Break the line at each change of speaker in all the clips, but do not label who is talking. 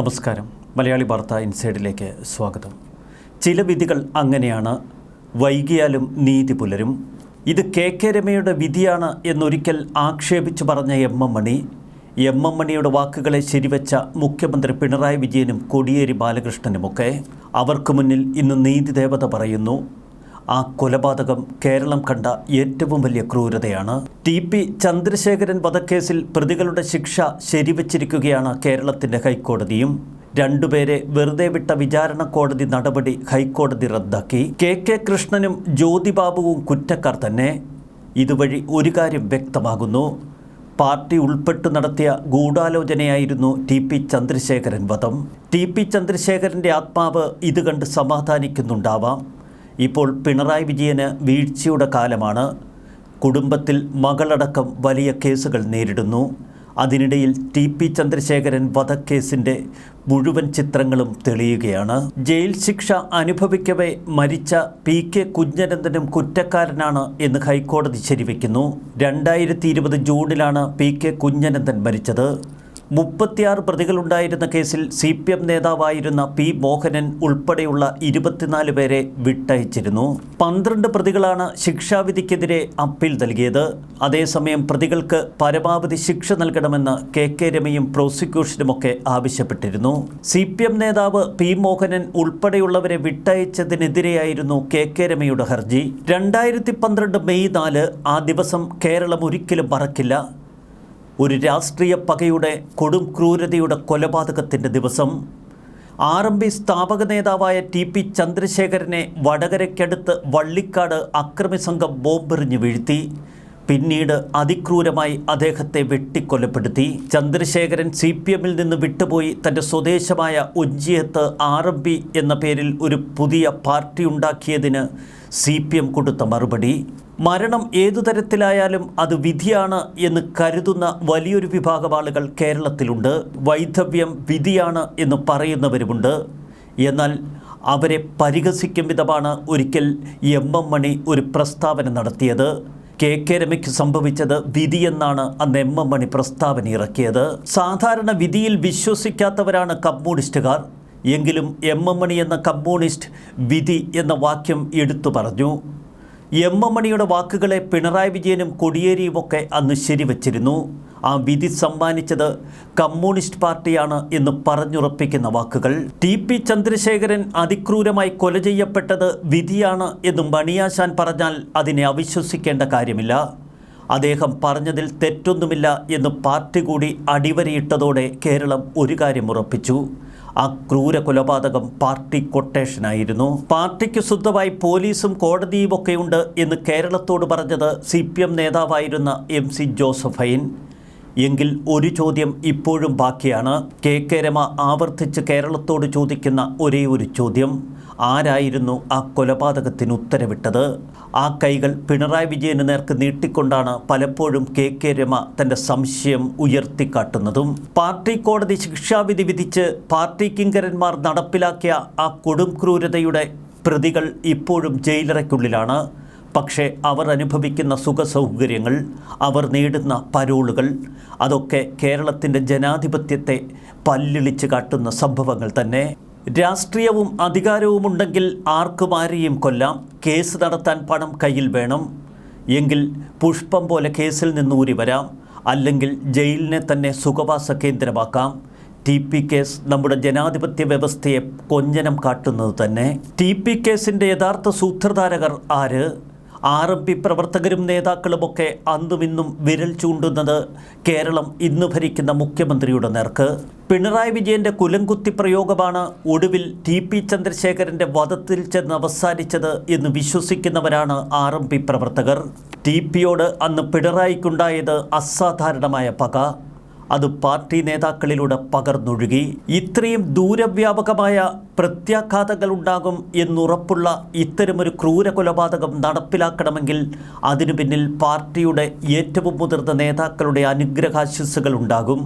നമസ്കാരം. മലയാളി വാർത്ത ഇൻസൈഡിലേക്ക് സ്വാഗതം. ചില വിധികൾ അങ്ങനെയാണ്, വൈകിയാലും നീതി പുലരും. ഇത് കെ രമയുടെ വിധിയാണ് എന്നൊരിക്കൽ ആക്ഷേപിച്ചു പറഞ്ഞ എം എം മണിയുടെ വാക്കുകളെ ശരിവെച്ച മുഖ്യമന്ത്രി പിണറായി വിജയനും കോടിയേരി ബാലകൃഷ്ണനുമൊക്കെ അവർക്ക് മുന്നിൽ ഇന്ന് നീതിദേവത പറയുന്നു. ആ കൊലപാതകം കേരളം കണ്ട ഏറ്റവും വലിയ ക്രൂരതയാണ്. TP ചന്ദ്രശേഖരൻ വധക്കേസിൽ പ്രതികളുടെ ശിക്ഷ ശരിവച്ചിരിക്കുകയാണ് കേരളത്തിൻ്റെ ഹൈക്കോടതിയും. രണ്ടുപേരെ വെറുതെ വിട്ട വിചാരണ കോടതി നടപടി ഹൈക്കോടതി റദ്ദാക്കി. കെ കൃഷ്ണനും ജ്യോതിബാബുവും കുറ്റക്കാർ തന്നെ. ഇതുവഴി ഒരു കാര്യം വ്യക്തമാകുന്നു: പാർട്ടി ഉൾപ്പെട്ടു നടത്തിയ ഗൂഢാലോചനയായിരുന്നു TP ചന്ദ്രശേഖരൻ വധം. TP ചന്ദ്രശേഖരൻ്റെ ആത്മാവ് ഇത് കണ്ട് സമാധാനിക്കുന്നുണ്ടാവാം. ഇപ്പോൾ പിണറായി വിജയന് വീഴ്ചയുടെ കാലമാണ്. കുടുംബത്തിൽ മകളടക്കം വലിയ കേസുകൾ നേരിടുന്നു. അതിനിടയിൽ TP ചന്ദ്രശേഖരൻ വധക്കേസിൻ്റെ മുഴുവൻ ചിത്രങ്ങളും തെളിയുകയാണ്. ജയിൽ ശിക്ഷ അനുഭവിക്കവേ മരിച്ച PK കുഞ്ഞനന്ദനും കുറ്റക്കാരനാണ് എന്ന് ഹൈക്കോടതി ശരിവെക്കുന്നു. 2020 ജൂണിലാണ് PK കുഞ്ഞനന്ദൻ മരിച്ചത്. 36 പ്രതികളുണ്ടായിരുന്ന കേസിൽ CPM നേതാവായിരുന്ന P മോഹനൻ ഉൾപ്പെടെയുള്ള 24 പേരെ വിട്ടയച്ചിരുന്നു. 12 പ്രതികളാണ് ശിക്ഷാവിധിക്കെതിരെ അപ്പീൽ നൽകിയത്. അതേസമയം പ്രതികൾക്ക് പരമാവധി ശിക്ഷ നൽകണമെന്ന് കെ രമയും പ്രോസിക്യൂഷനുമൊക്കെ ആവശ്യപ്പെട്ടിരുന്നു. CPM നേതാവ് P മോഹനൻ ഉൾപ്പെടെയുള്ളവരെ വിട്ടയച്ചതിനെതിരെയായിരുന്നു കെ രമയുടെ ഹർജി. 2012 മെയ് 4 ആ ദിവസം കേരളം ഒരിക്കലും മറക്കില്ല. ഒരു രാഷ്ട്രീയ പകയുടെ കൊടും ക്രൂരതയുടെ കൊലപാതകത്തിൻ്റെ ദിവസം. RMP സ്ഥാപക നേതാവായ TP ചന്ദ്രശേഖരനെ വടകരയ്ക്കടുത്ത് വള്ളിക്കാട് അക്രമി സംഘം ബോംബെറിഞ്ഞ് വീഴ്ത്തി. പിന്നീട് അതിക്രൂരമായി അദ്ദേഹത്തെ വെട്ടിക്കൊലപ്പെടുത്തി. ചന്ദ്രശേഖരൻ CPMൽ നിന്ന് വിട്ടുപോയി തൻ്റെ സ്വദേശമായ ഒഞ്ചിയത്ത് RMP എന്ന പേരിൽ ഒരു പുതിയ പാർട്ടി ഉണ്ടാക്കിയതിന് CPM കൊടുത്ത മറുപടി: മരണം ഏതു തരത്തിലായാലും അത് വിധിയാണ് എന്ന് കരുതുന്ന വലിയൊരു വിഭാഗം ആളുകൾ കേരളത്തിലുണ്ട്. വൈധവ്യം വിധിയാണ് എന്ന് പറയുന്നവരുമുണ്ട്. എന്നാൽ അവരെ പരിഹസിക്കും വിധമാണ് ഒരിക്കൽ എം മണി ഒരു പ്രസ്താവന നടത്തിയത്. കെ രമയ്ക്ക് സംഭവിച്ചത് വിധിയെന്നാണ് അന്ന് എം മണി പ്രസ്താവന ഇറക്കിയത്. സാധാരണ വിധിയിൽ വിശ്വസിക്കാത്തവരാണ് കമ്മ്യൂണിസ്റ്റുകാർ. എങ്കിലും എം മണി എന്ന കമ്മ്യൂണിസ്റ്റ് വിധി എന്ന വാക്യം എടുത്തു പറഞ്ഞു. എം മണിയുടെ വാക്കുകളെ പിണറായി വിജയനും കോടിയേരിയുമൊക്കെ അന്ന് ശരിവച്ചിരുന്നു. ആ വിധി സമ്മാനിച്ചത് കമ്മ്യൂണിസ്റ്റ് പാർട്ടിയാണ് എന്ന് പറഞ്ഞുറപ്പിക്കുന്ന വാക്കുകൾ. TP ചന്ദ്രശേഖരൻ അതിക്രൂരമായി കൊല ചെയ്യപ്പെട്ടത് വിധിയാണ് എന്ന് മണിയാശാൻ പറഞ്ഞാൽ അതിനെ അവിശ്വസിക്കേണ്ട കാര്യമില്ല. അദ്ദേഹം പറഞ്ഞതിൽ തെറ്റൊന്നുമില്ല എന്ന് പാർട്ടി കൂടി അടിവരയിട്ടതോടെ കേരളം ഒരു കാര്യം ഉറപ്പിച്ചു: ആ ക്രൂര കൊലപാതകം പാർട്ടി കൊട്ടേഷനായിരുന്നു. പാർട്ടിക്ക് സ്വന്തമായി പോലീസും കോടതിയുമൊക്കെയുണ്ട് എന്ന് കേരളത്തോട് പറഞ്ഞത് CPM നേതാവായിരുന്ന MC ജോസഫൈൻ. എങ്കിൽ ഒരു ചോദ്യം ഇപ്പോഴും ബാക്കിയാണ്. കെ രമ ആവർത്തിച്ച് കേരളത്തോട് ചോദിക്കുന്ന ഒരേ ഒരു ചോദ്യം: ആരായിരുന്നു ആ കൊലപാതകത്തിന് ഉത്തരവിട്ടത്? ആ കൈകൾ പിണറായി വിജയന് നേർക്ക് നീട്ടിക്കൊണ്ടാണ് പലപ്പോഴും കെ രമ തൻ്റെ സംശയം ഉയർത്തിക്കാട്ടുന്നതും. പാർട്ടി കോടതി ശിക്ഷാവിധി വിധിച്ച് പാർട്ടി കിങ്കരന്മാർ നടപ്പിലാക്കിയ ആ കൊടും ക്രൂരതയുടെ പ്രതികൾ ഇപ്പോഴും ജയിലറയ്ക്കുള്ളിലാണ്. പക്ഷേ അവർ അനുഭവിക്കുന്ന സുഖസൗകര്യങ്ങൾ, അവർ നേടുന്ന പരോളുകൾ, അതൊക്കെ കേരളത്തിൻ്റെ ജനാധിപത്യത്തെ പല്ലിളിച്ച് കാട്ടുന്ന സംഭവങ്ങൾ തന്നെ. രാഷ്ട്രീയവും അധികാരവും ഉണ്ടെങ്കിൽ ആർക്കും ആരെയും കൊല്ലാം. കേസ് നടത്താൻ പണം കയ്യിൽ വേണം. എങ്കിൽ പുഷ്പം പോലെ കേസിൽ നിന്ന് ഊരി വരാം. അല്ലെങ്കിൽ ജയിലിനെ തന്നെ സുഖവാസ കേന്ദ്രമാക്കാം. TP കേസ് നമ്മുടെ ജനാധിപത്യ വ്യവസ്ഥയെ കൊഞ്ഞനം കാട്ടുന്നത് തന്നെ. TP കേസിൻ്റെ യഥാർത്ഥ സൂത്രധാരകർ ആര്? RMP പ്രവർത്തകരും നേതാക്കളുമൊക്കെ അന്നും ഇന്നും വിരൽ ചൂണ്ടുന്നത് കേരളം ഇന്ന് ഭരിക്കുന്ന മുഖ്യമന്ത്രിയുടെ നേർക്ക്. പിണറായി വിജയൻ്റെ കുലംകുത്തി പ്രയോഗമാണ് ഒടുവിൽ TP ചന്ദ്രശേഖരൻ്റെ വധത്തിൽ ചെന്ന് അവസാനിച്ചത് എന്ന് വിശ്വസിക്കുന്നവരാണ് RMP പ്രവർത്തകർ. TPയോട് അന്ന് പിണറായിക്കുണ്ടായത് അസാധാരണമായ പക. അത് പാർട്ടി നേതാക്കളിലൂടെ പകർന്നൊഴുകി. ഇത്രയും ദൂരവ്യാപകമായ പ്രത്യാഘാതങ്ങളുണ്ടാകും എന്നുറപ്പുള്ള ഇത്തരമൊരു ക്രൂര കൊലപാതകം നടപ്പിലാക്കണമെങ്കിൽ അതിനു പിന്നിൽ പാർട്ടിയുടെ ഏറ്റവും മുതിർന്ന നേതാക്കളുടെ അനുഗ്രഹാശിസ്സുകൾ ഉണ്ടാകും.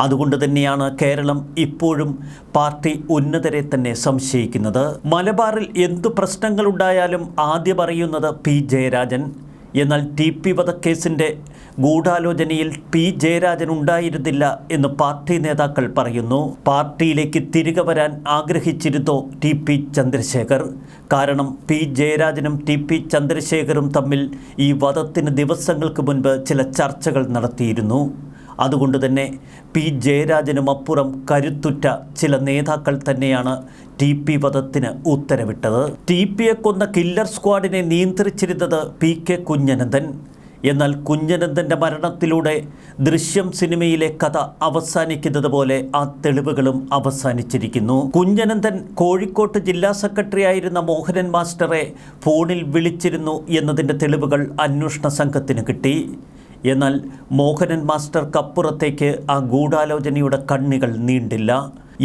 അതുകൊണ്ട് തന്നെയാണ് കേരളം ഇപ്പോഴും പാർട്ടി ഉന്നതരെ തന്നെ സംശയിക്കുന്നത്. മലബാറിൽ എന്തു പ്രശ്നങ്ങളുണ്ടായാലും ആദ്യം അറിയുന്നത് P ജയരാജൻ. എന്നാൽ TP വധക്കേസിൻ്റെ ഗൂഢാലോചനയിൽ P. ജയരാജൻ ഉണ്ടായിരുന്നില്ല എന്ന് പാർട്ടി നേതാക്കൾ പറയുന്നു. പാർട്ടിയിലേക്ക് തിരികെ വരാൻ ആഗ്രഹിച്ചിരുന്നോ TP ചന്ദ്രശേഖർ? കാരണം P. ജയരാജനും TP ചന്ദ്രശേഖരും തമ്മിൽ ഈ വധത്തിന് ദിവസങ്ങൾക്ക് മുൻപ് ചില ചർച്ചകൾ നടത്തിയിരുന്നു. അതുകൊണ്ട് തന്നെ P. ജയരാജനും അപ്പുറം കരുത്തുറ്റ ചില നേതാക്കൾ തന്നെയാണ് TP വധത്തിന് ഉത്തരവിട്ടത്. TPയെ കൊന്ന കില്ലർ സ്ക്വാഡിനെ നിയന്ത്രിച്ചിരുന്നത് PK കുഞ്ഞനന്ദൻ. എന്നാൽ കുഞ്ഞനന്ദൻ്റെ മരണത്തിലൂടെ ദൃശ്യം സിനിമയിലെ കഥ അവസാനിക്കുന്നത് പോലെ ആ തെളിവുകളും അവസാനിച്ചിരിക്കുന്നു. കുഞ്ഞനന്ദൻ കോഴിക്കോട്ട് ജില്ലാ സെക്രട്ടറി ആയിരുന്ന മോഹനൻ മാസ്റ്ററെ ഫോണിൽ വിളിച്ചിരുന്നു എന്നതിൻ്റെ തെളിവുകൾ അന്വേഷണ സംഘത്തിന് കിട്ടി. എന്നാൽ മോഹനൻ മാസ്റ്റർക്കപ്പുറത്തേക്ക് ആ ഗൂഢാലോചനയുടെ കണ്ണികൾ നീണ്ടില്ല.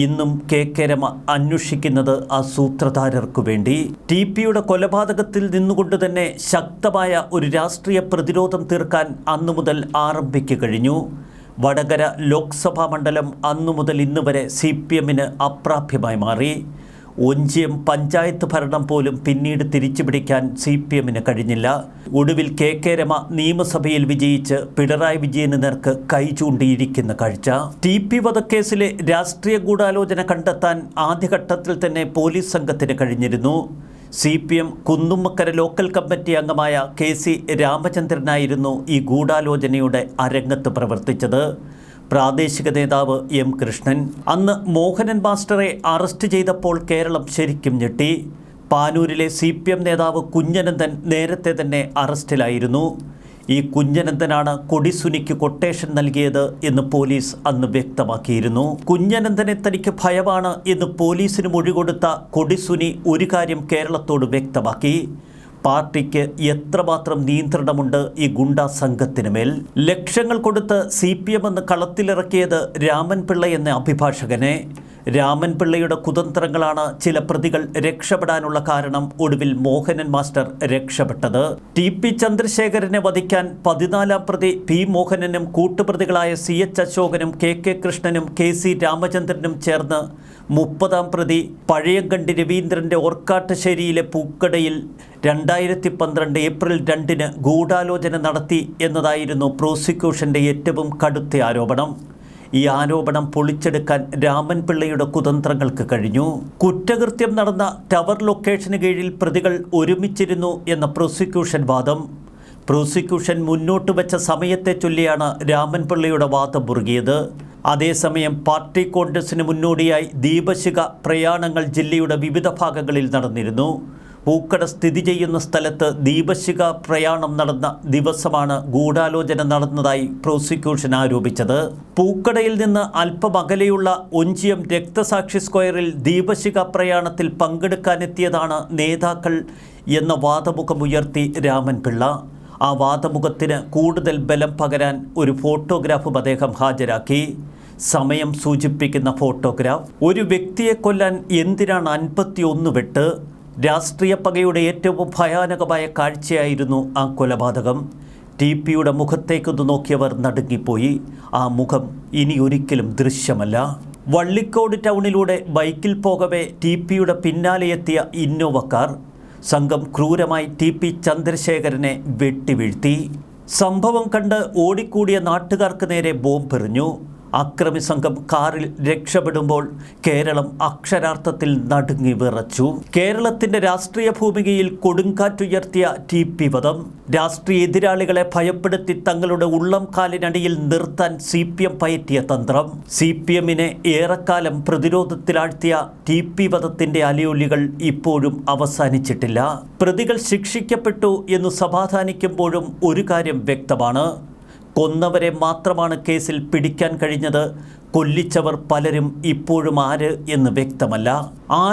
ഇന്നും KK രമ അന്വേഷിക്കുന്നത് ആ സൂത്രധാരർക്കു വേണ്ടി. TPയുടെ കൊലപാതകത്തിൽ നിന്നുകൊണ്ട് തന്നെ ശക്തമായ ഒരു രാഷ്ട്രീയ പ്രതിരോധം തീർക്കാൻ അന്നു മുതൽ ആരംഭിച്ചു കഴിഞ്ഞു. വടകര ലോക്സഭാ മണ്ഡലം അന്നു മുതൽ ഇന്ന് വരെ CPMന് അപ്രാപ്യമായി മാറി. ഒഞ്ചിയം പഞ്ചായത്ത് ഭരണം പോലും പിന്നീട് തിരിച്ചുപിടിക്കാൻ CPMന് കഴിഞ്ഞില്ല. ഒടുവിൽ KK രമ നിയമസഭയിൽ വിജയിച്ച് പിണറായി വിജയന് നേർക്ക് കൈ ചൂണ്ടിയിരിക്കുന്ന കാഴ്ച. TP വധക്കേസിലെ രാഷ്ട്രീയ ഗൂഢാലോചന കണ്ടെത്താൻ ആദ്യഘട്ടത്തിൽ തന്നെ പോലീസ് സംഘത്തിന് കഴിഞ്ഞിരുന്നു. CPM കുന്നുമ്മക്കര ലോക്കൽ കമ്മിറ്റി അംഗമായ KC രാമചന്ദ്രനായിരുന്നു ഈ ഗൂഢാലോചനയുടെ അരങ്ങത്ത് പ്രവർത്തിച്ചത്. പ്രാദേശിക നേതാവ് M. കൃഷ്ണൻ. അന്ന് മോഹനൻ മാസ്റ്ററെ അറസ്റ്റ് ചെയ്തപ്പോൾ കേരളം ശരിക്കും ഞെട്ടി. പാനൂരിലെ CPM നേതാവ് കുഞ്ഞനന്ദൻ നേരത്തെ തന്നെ അറസ്റ്റിലായിരുന്നു. ഈ കുഞ്ഞനന്ദനാണ് കൊടിസുനിക്ക് കൊട്ടേഷൻ നൽകിയത് എന്ന് പോലീസ് അന്ന് വ്യക്തമാക്കിയിരുന്നു. കുഞ്ഞനന്ദനെ തനിക്ക് ഭയമാണ് എന്ന് പോലീസിന് മൊഴി കൊടുത്ത കൊടിസുനി ഒരു കാര്യം കേരളത്തോട് വ്യക്തമാക്കി: പാർട്ടിക്ക് എത്രമാത്രം നിയന്ത്രണമുണ്ട് ഈ ഗുണ്ടാ സംഘത്തിന് മേൽ. ലക്ഷങ്ങൾ കൊടുത്ത് CPM എന്ന് കളത്തിലിറക്കിയത് രാമൻപിള്ള എന്ന അഭിഭാഷകനെ. രാമൻപിള്ളയുടെ കുതന്ത്രങ്ങളാണ് ചില പ്രതികൾ രക്ഷപ്പെടാനുള്ള കാരണം. ഒടുവിൽ മോഹനൻ മാസ്റ്റർ രക്ഷപ്പെട്ടത്. TP ചന്ദ്രശേഖരനെ വധിക്കാൻ 14-ാം പ്രതി P. മോഹനനും കൂട്ടുപ്രതികളായ CH അശോകനും KK കൃഷ്ണനും KC രാമചന്ദ്രനും ചേർന്ന് 30-ാം പ്രതി പഴയങ്കണ്ടി രവീന്ദ്രൻ്റെ ഓർക്കാട്ടുശ്ശേരിയിലെ പൂക്കടയിൽ 2012 ഏപ്രിൽ 2-ന് ഗൂഢാലോചന നടത്തി എന്നതായിരുന്നു പ്രോസിക്യൂഷൻ്റെ ഏറ്റവും കടുത്ത ആരോപണം. ഈ ആരോപണം പൊളിച്ചെടുക്കാൻ രാമൻപിള്ളയുടെ കുതന്ത്രങ്ങൾക്ക് കഴിഞ്ഞു. കുറ്റകൃത്യം നടന്ന ടവർ ലൊക്കേഷന് കീഴിൽ പ്രതികൾ ഒരുമിച്ചിരുന്നു എന്ന പ്രോസിക്യൂഷൻ വാദം. പ്രോസിക്യൂഷൻ മുന്നോട്ട് വെച്ച സമയത്തെ ചൊല്ലിയാണ് രാമൻപിള്ളയുടെ വാദം മുറുകിയത്. അതേസമയം പാർട്ടി കോൺഗ്രസിന് മുന്നോടിയായി ദീപശിഖ പ്രയാണങ്ങൾ ജില്ലയുടെ വിവിധ ഭാഗങ്ങളിൽ നടന്നിരുന്നു. പൂക്കട സ്ഥിതി ചെയ്യുന്ന സ്ഥലത്ത് ദീപശിഖ പ്രയാണം നടന്ന ദിവസമാണ് ഗൂഢാലോചന നടന്നതായി പ്രോസിക്യൂഷൻ ആരോപിച്ചത്. പൂക്കടയിൽ നിന്ന് അല്പം അകലെയുള്ള ഒഞ്ചിയം രക്തസാക്ഷി സ്ക്വയറിൽ ദീപശിഖ പ്രയാണത്തിൽ പങ്കെടുക്കാനെത്തിയതാണ് നേതാക്കൾ എന്ന വാദമുഖമുയർത്തി രാമൻപിള്ള. ആ വാദമുഖത്തിന് കൂടുതൽ ബലം പകരാൻ ഒരു ഫോട്ടോഗ്രാഫും അദ്ദേഹം ഹാജരാക്കി. സമയം സൂചിപ്പിക്കുന്ന ഫോട്ടോഗ്രാഫ്. ഒരു വ്യക്തിയെ കൊല്ലാൻ എന്തിനാണ് 51 വെട്ട്? രാഷ്ട്രീയ പകയുടെ ഏറ്റവും ഭയാനകമായ കാഴ്ചയായിരുന്നു ആ കൊലപാതകം. TPയുടെ മുഖത്തേക്കൊന്ന് നോക്കിയവർ നടുങ്ങിപ്പോയി. ആ മുഖം ഇനി ഒരിക്കലും ദൃശ്യമല്ല. വള്ളിക്കോട് ടൗണിലൂടെ ബൈക്കിൽ പോകവേ TPയുടെ പിന്നാലെയെത്തിയ ഇന്നോവ കാർ. സംഘം ക്രൂരമായി TP ചന്ദ്രശേഖരനെ വെട്ടിവീഴ്ത്തി. സംഭവം കണ്ട് ഓടിക്കൂടിയ നാട്ടുകാർക്ക് നേരെ ബോംബെറിഞ്ഞു. അക്രമി സംഘം കാറിൽ രക്ഷപ്പെടുമ്പോൾ കേരളം അക്ഷരാർത്ഥത്തിൽ നടുങ്ങി വിറച്ചു. കേരളത്തിൻ്റെ രാഷ്ട്രീയ ഭൂമികയിൽ കൊടുങ്കാറ്റുയർത്തിയ TP വധം. രാഷ്ട്രീയ എതിരാളികളെ ഭയപ്പെടുത്തി തങ്ങളുടെ ഉള്ളം കാലിനടിയിൽ നിർത്താൻ CPM പയറ്റിയ തന്ത്രം. CPMനെ ഏറെക്കാലം പ്രതിരോധത്തിലാഴ്ത്തിയ TP വധത്തിൻ്റെ അലയൊലികൾ ഇപ്പോഴും അവസാനിച്ചിട്ടില്ല. പ്രതികൾ ശിക്ഷിക്കപ്പെട്ടു എന്ന് സമാധാനിക്കുമ്പോഴും ഒരു കാര്യം വ്യക്തമാണ്: കൊന്നവരെ മാത്രമാണ് കേസിൽ പിടിക്കാൻ കഴിഞ്ഞത്. കൊല്ലിച്ചവർ പലരും ഇപ്പോഴും ആര് എന്ന് വ്യക്തമല്ല.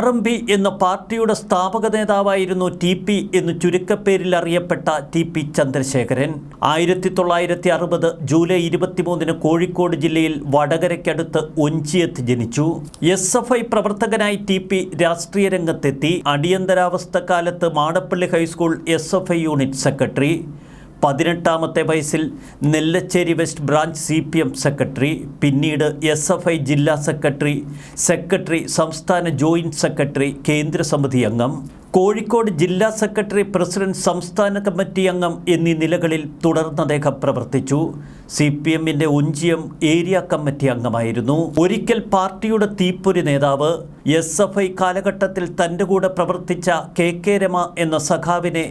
RMP എന്ന പാർട്ടിയുടെ സ്ഥാപക നേതാവായിരുന്നു TP എന്ന് ചുരുക്കപ്പേരിൽ അറിയപ്പെട്ട TP ചന്ദ്രശേഖരൻ. 1960 ജൂലൈ 23-ന് കോഴിക്കോട് ജില്ലയിൽ വടകരയ്ക്കടുത്ത് ഒഞ്ചിയത്ത് ജനിച്ചു. SFI പ്രവർത്തകനായി TP രാഷ്ട്രീയ രംഗത്തെത്തി. അടിയന്തരാവസ്ഥക്കാലത്ത് Madappally high school SFI unit secretary. 18-ാമത്തെ വയസ്സിൽ Nellachery west branch CPM secretary. പിന്നീട് SFI ജില്ലാ സെക്രട്ടറി, സംസ്ഥാന ജോയിൻറ്റ് സെക്രട്ടറി, കേന്ദ്ര സമിതി അംഗം. കോഴിക്കോട് ജില്ലാ സെക്രട്ടറി, പ്രസിഡന്റ്, സംസ്ഥാന കമ്മിറ്റി അംഗം എന്നീ നിലകളിൽ തുടർന്ന് അദ്ദേഹം പ്രവർത്തിച്ചു. CPMന്റെ ഒഞ്ചിയം ഏരിയ കമ്മിറ്റി അംഗമായിരുന്നു. ഒരിക്കൽ പാർട്ടിയുടെ തീപ്പൊരി നേതാവ്, SFI കാലഘട്ടത്തിൽ തൻ്റെ കൂടെ പ്രവർത്തിച്ച KK രമ എന്ന സഖാവിനെ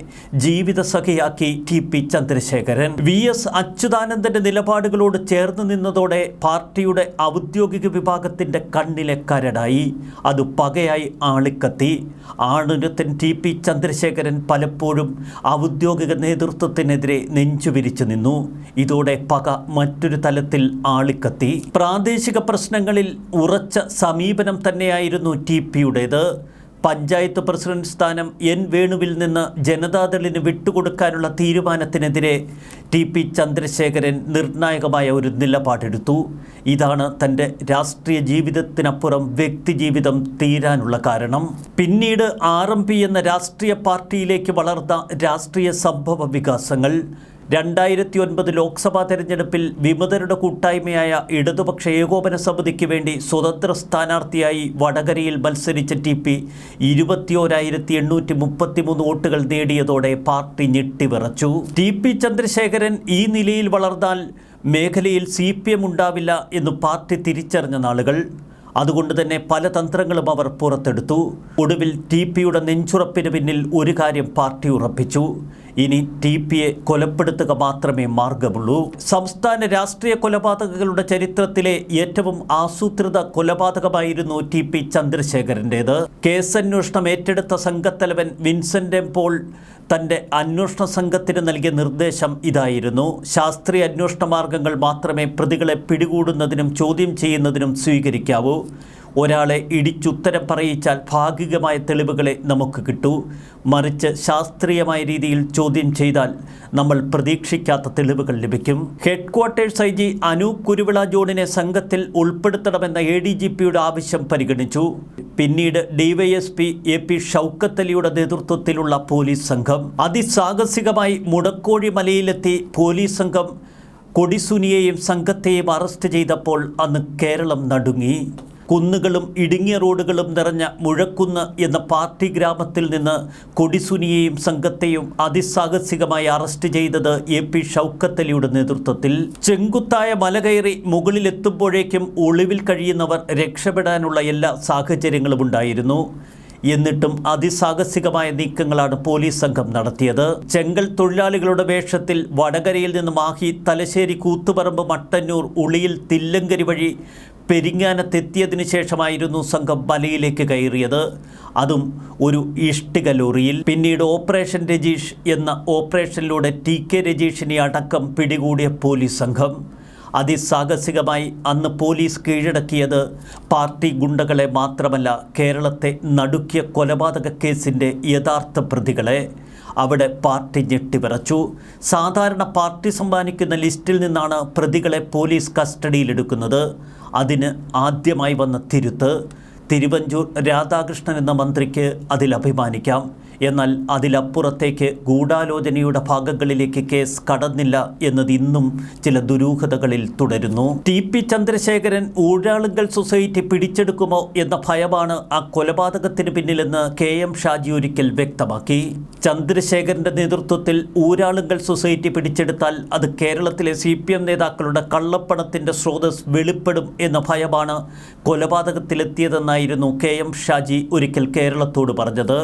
ജീവിതസഖിയാക്കി TP ചന്ദ്രശേഖരൻ. VS അച്യുതാനന്ദന്റെ നിലപാടുകളോട് ചേർന്ന് നിന്നതോടെ പാർട്ടിയുടെ ഔദ്യോഗിക വിഭാഗത്തിൻ്റെ കണ്ണിലെ കരടായി. അത് പകയായി ആളിക്കത്തി. ആണുരത്തൻ TP ചന്ദ്രശേഖരൻ പലപ്പോഴും ഔദ്യോഗിക നേതൃത്വത്തിനെതിരെ നെഞ്ചുവിരിച്ചു നിന്നു. ഇതോടെ പക മറ്റൊരു തലത്തിൽ ആളിക്കത്തി. പ്രാദേശിക പ്രശ്നങ്ങളിൽ ഉറച്ച സമീപനം തന്നെയായിരുന്നു TPയുടേത്. പഞ്ചായത്ത് പ്രസിഡന്റ് സ്ഥാനം N വേണുവിൽ നിന്ന് ജനതാദളിന് വിട്ടുകൊടുക്കാനുള്ള തീരുമാനത്തിനെതിരെ TP ചന്ദ്രശേഖരൻ നിർണായകമായ ഒരു നിലപാടെടുത്തു. ഇതാണ് തൻ്റെ രാഷ്ട്രീയ ജീവിതത്തിനപ്പുറം വ്യക്തിജീവിതം തീരാനുള്ള കാരണം. പിന്നീട് RMP എന്ന രാഷ്ട്രീയ പാർട്ടിയിലേക്ക് വളർന്ന രാഷ്ട്രീയ സംഭവ വികാസങ്ങൾ. 2009 ലോക്സഭാ തെരഞ്ഞെടുപ്പിൽ വിമതരുടെ കൂട്ടായ്മയായ ഇടതുപക്ഷ ഏകോപന സമിതിക്ക് വേണ്ടി സ്വതന്ത്ര സ്ഥാനാർത്ഥിയായി വടകരയിൽ മത്സരിച്ച TP 21,833 വോട്ടുകൾ നേടിയതോടെ പാർട്ടി ഞെട്ടിവിറച്ചു. TP ചന്ദ്രശേഖരൻ ഈ നിലയിൽ വളർന്നാൽ മേഖലയിൽ CPM ഉണ്ടാവില്ല എന്ന് പാർട്ടി തിരിച്ചറിഞ്ഞ നാളുകൾ. അതുകൊണ്ട് തന്നെ പല തന്ത്രങ്ങളും അവർ പുറത്തെടുത്തു. ഒടുവിൽ TPയുടെ നെഞ്ചുറപ്പിന് പിന്നിൽ ഒരു കാര്യം പാർട്ടി ഉറപ്പിച്ചു: ഇനി TPയെ കൊലപ്പെടുത്തുക മാത്രമേ മാർഗമുള്ളൂ. സംസ്ഥാന രാഷ്ട്രീയ കൊലപാതകങ്ങളുടെ ചരിത്രത്തിലെ ഏറ്റവും ആസൂത്രിത കൊലപാതകമായിരുന്നു TP ചന്ദ്രശേഖരൻ്റേത്. കേസന്വേഷണം ഏറ്റെടുത്ത സംഘത്തലവൻ വിൻസെൻ്റ് M. പോൾ തൻ്റെ അന്വേഷണ സംഘത്തിന് നൽകിയ നിർദ്ദേശം ഇതായിരുന്നു: ശാസ്ത്രീയ അന്വേഷണ മാർഗങ്ങൾ മാത്രമേ പ്രതികളെ പിടികൂടുന്നതിനും ചോദ്യം ചെയ്യുന്നതിനും സ്വീകരിക്കാവൂ. ഒരാളെ ഇടിച്ചുത്തരം പറയിച്ചാൽ ഭാഗികമായ തെളിവുകളെ നമുക്ക് കിട്ടൂ. മറിച്ച് ശാസ്ത്രീയമായ രീതിയിൽ ചോദ്യം ചെയ്താൽ നമ്മൾ പ്രതീക്ഷിക്കാത്ത തെളിവുകൾ ലഭിക്കും. ഹെഡ്ക്വാർട്ടേഴ്സ് IG അനൂപ് കുരുവിള ജോണിനെ സംഘത്തിൽ ഉൾപ്പെടുത്തണമെന്ന ADGPയുടെ ആവശ്യം പരിഗണിച്ചു. പിന്നീട് DYSP AP ഷൗക്കത്ത് അലിയുടെ നേതൃത്വത്തിലുള്ള പോലീസ് സംഘം അതിസാഹസികമായി മുടക്കോഴി മലയിലെത്തി പോലീസ് സംഘം കൊടിസുനിയെയും സംഘത്തെയും അറസ്റ്റ് ചെയ്തപ്പോൾ അന്ന് കേരളം നടുങ്ങി. കുന്നുകളും ഇടുങ്ങിയ റോഡുകളും നിറഞ്ഞ മുഴക്കുന്ന് എന്ന പാർട്ടി ഗ്രാമത്തിൽ നിന്ന് കൊടിസുനിയെയും സംഘത്തെയും അതിസാഹസികമായി അറസ്റ്റ് ചെയ്തത് AP ഷൗക്കത്ത് അലിയുടെ നേതൃത്വത്തിൽ. ചെങ്കുത്തായ മല കയറി മുകളിലെത്തുമ്പോഴേക്കും ഒളിവിൽ കഴിയുന്നവർ രക്ഷപ്പെടാനുള്ള എല്ലാ സാഹചര്യങ്ങളും ഉണ്ടായിരുന്നു. എന്നിട്ടും അതിസാഹസികമായ നീക്കങ്ങളാണ് പോലീസ് സംഘം നടത്തിയത്. ചെങ്കൽ തൊഴിലാളികളുടെ വേഷത്തിൽ വടകരയിൽ നിന്ന് മാഹി, തലശ്ശേരി, കൂത്തുപറമ്പ്, മട്ടന്നൂർ, ഉളിയിൽ, തില്ലങ്കരി വഴി പെരിങ്ങാനത്തെത്തിയതിനു ശേഷമായിരുന്നു സംഘം മലയിലേക്ക് കയറിയത്. അതും ഒരു ഇഷ്ടിക ലോറിയിൽ. പിന്നീട് ഓപ്പറേഷൻ രജീഷ് എന്ന ഓപ്പറേഷനിലൂടെ TK രജീഷിനെ അടക്കം പിടികൂടിയ പോലീസ് സംഘം. അതിസാഹസികമായി അന്ന് പോലീസ് കീഴടക്കിയത് പാർട്ടി ഗുണ്ടകളെ മാത്രമല്ല, കേരളത്തെ നടുക്കിയ കൊലപാതക കേസിൻ്റെ യഥാർത്ഥ പ്രതികളെ. അവിടെ പാർട്ടി ഞെട്ടിവിറച്ചു. സാധാരണ പാർട്ടി സമ്മാനിക്കുന്ന ലിസ്റ്റിൽ നിന്നാണ് പ്രതികളെ പോലീസ് കസ്റ്റഡിയിലെടുക്കുന്നത്. അതിന് ആദ്യമായി വന്ന തിരുത്ത്. തിരുവഞ്ചൂർ രാധാകൃഷ്ണൻ എന്ന മന്ത്രിക്ക് അതിൽ അഭിമാനിക്കാം. എന്നാൽ അതിലപ്പുറത്തേക്ക് ഗൂഢാലോചനയുടെ ഭാഗങ്ങളിലേക്ക് കേസ് കടന്നില്ല എന്നത് ഇന്നും ചില ദുരൂഹതകളിൽ തുടരുന്നു. TP ചന്ദ്രശേഖരൻ ഊരാളുങ്കൽ സൊസൈറ്റി പിടിച്ചെടുക്കുമോ എന്ന ഭയമാണ് ആ കൊലപാതകത്തിന് പിന്നിലെന്ന് KM ഷാജി ഒരിക്കൽ വ്യക്തമാക്കി. ചന്ദ്രശേഖരൻ്റെ നേതൃത്വത്തിൽ ഊരാളുങ്കൽ സൊസൈറ്റി പിടിച്ചെടുത്താൽ അത് കേരളത്തിലെ CPM നേതാക്കളുടെ കള്ളപ്പണത്തിൻ്റെ സ്രോതസ് വെളിപ്പെടും എന്ന ഭയമാണ് കൊലപാതകത്തിലെത്തിയതെന്നായിരുന്നു KM ഷാജി ഒരിക്കൽ കേരളത്തോട് പറഞ്ഞത്.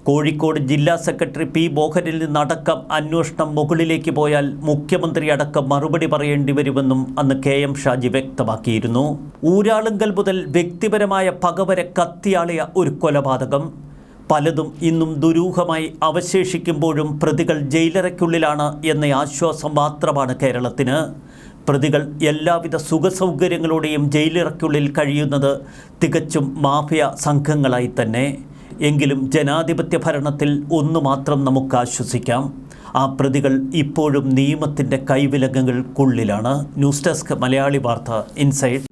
കോഴിക്കോട് ജില്ലാ സെക്രട്ടറി P. മോഹനിൽ നിന്നടക്കം അന്വേഷണം മുകളിലേക്ക് പോയാൽ മുഖ്യമന്ത്രി അടക്കം മറുപടി പറയേണ്ടി വരുമെന്നും അന്ന് KM ഷാജി വ്യക്തമാക്കിയിരുന്നു. ഊരാളുങ്കൽ മുതൽ വ്യക്തിപരമായ പകവരെ കത്തിയാളിയ ഒരു കൊലപാതകം. പലതും ഇന്നും ദുരൂഹമായി അവശേഷിക്കുമ്പോഴും പ്രതികൾ ജയിലറയ്ക്കുള്ളിലാണ് എന്ന ആശ്വാസം മാത്രമാണ് കേരളത്തിന്. പ്രതികൾ എല്ലാവിധ സുഖസൗകര്യങ്ങളോടെയും ജയിലിറയ്ക്കുള്ളിൽ കഴിയുന്നത് തികച്ചും മാഫിയ സംഘങ്ങളായി തന്നെ. എങ്കിലും ജനാധിപത്യ ഭരണത്തിൽ ഒന്നു മാത്രം നമുക്ക് ആശ്വസിക്കാം: ആ പ്രതികൾ ഇപ്പോഴും നിയമത്തിൻ്റെ കൈവിലങ്ങുകൾക്കുള്ളിലാണ്. ന്യൂസ് ഡെസ്ക്, മലയാളി വാർത്ത, ഇൻസൈഡ്.